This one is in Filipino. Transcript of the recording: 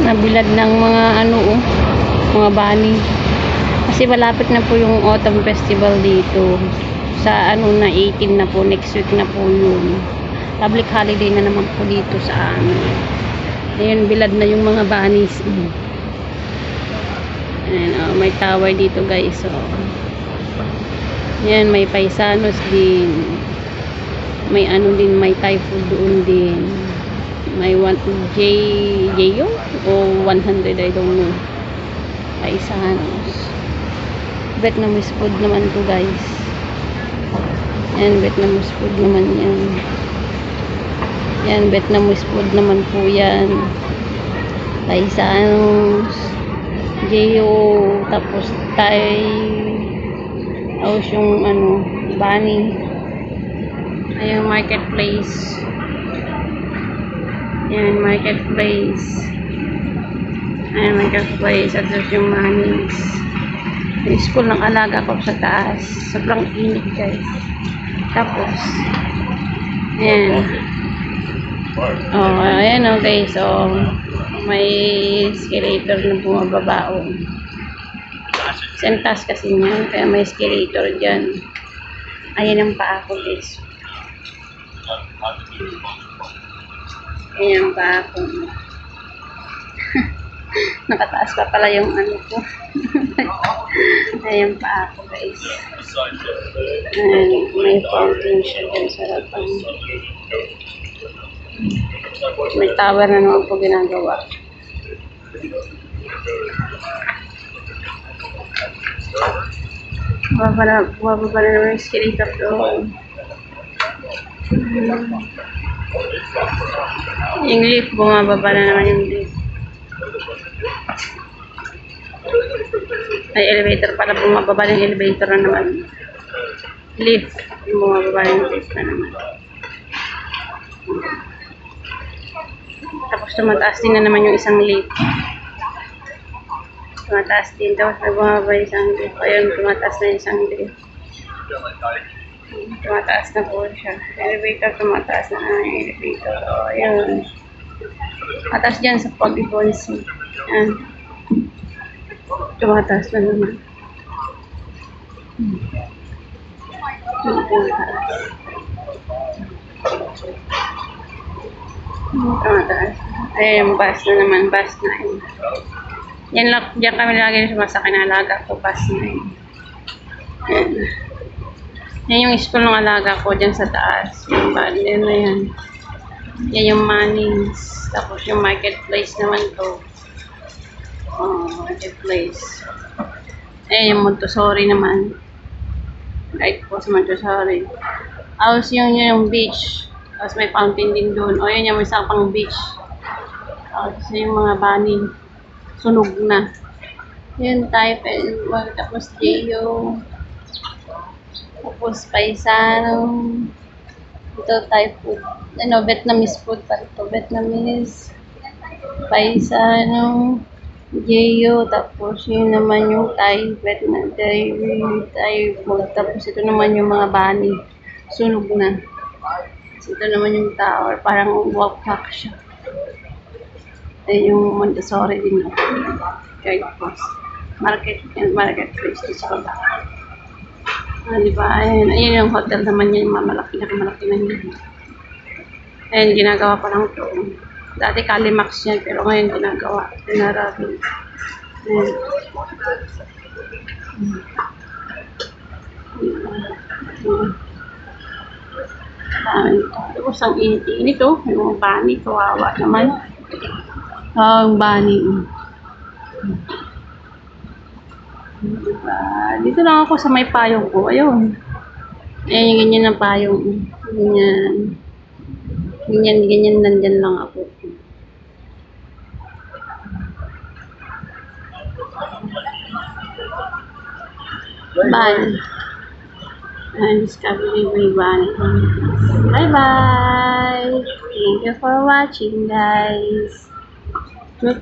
Nabilad ng mga ano mga bunny. Kasi malapit na po yung autumn festival dito. Sa ano na 18 na po, next week na po yun. Public holiday na naman po dito sa amin. Ayun, bilad na yung mga bunnies. Ayan, may tower dito guys. Ayan, may paisanos din. May ano din, may Thai food doon din. May J.O. o 100, I don't know. Paisanos. Vietnamese food naman to guys. Ayan, Vietnamese food naman yan. Yan, Vietnamese food naman po yan. Paisanos. J.O. Tapos Thai. Tapos yung ano, bunny. Ayun, marketplace. Ayan, marketplace. Ayan, marketplace. At yung bunnies. Yung school ng alaga ko sa taas. Sobrang init guys. Tapos ayan. Ayan guys. May escalator na bumababa sentas kasi niyan. Kaya may escalator dyan. Ayan ang paa ko guys. Ayan ang paa ko. Nakataas pa pala yung ano ko. Ayan pa ako guys. Ayan, may fountain siya dyan sa harapan. May tower na naman po ginagawa. Bumababa na naman yung escalator doon. Yung lift, bumababa na naman yung lift. Ay, elevator para bumababa ng elevator na naman. Lift, bumababa yung lift na naman. Tapos tumataas din na naman yung isang lift. Tumataas din, tapos may bumababa yung isang lift. Ayun, tumataas na yung isang lift. Tumataas na po siya. Elevator, tumataas na yung elevator. Ayun. Atas dyan sa pag-iponsi. Ayan. Tumataas na naman. Tumataas. Ayan, bus na naman. Bus na yun. Yan kami lagi sumasakay na alaga ko. Bus na yun. Ayan. Yan yung school ng alaga ko dyan sa taas. Yung bad na yan. Yan yung Mannings. Tapos yung marketplace naman to. Marketplace. Yung Montessori naman. Right po sa Montessori. Tapos yung beach. Tapos may fountain din doon. Yun yung isang pang beach. Tapos yung mga bunny. Sunog na. Yun, type. Tapos J.O. Tapos paisano. Ito Thai food. Vietnamese food pa ito. Vietnamese. Paisano. J.O. Tapos yun naman yung Thai food. Tapos ito naman yung mga bunny. Sunog na. Tapos ito naman yung tower. Parang walk pack siya. Yung Montessori din. Tapos marketplace dito sa baba. Diba? Ayan yung hotel naman yan. Malaki na yun. Ayan, ginagawa pa lang ito. Dati Calimax yan, pero ngayon ginagawa. Pinarabing. Tapos ang init-init yung bunny, kawawa naman. Ang bunny. Diba? Dito lang ako sa may payong ko. Ayun. Ayan yung ganyan ng payong. Ganyan, nandyan lang ako. Bye. Discovery by Bunny. Bye-bye. Thank you for watching, guys. Tut.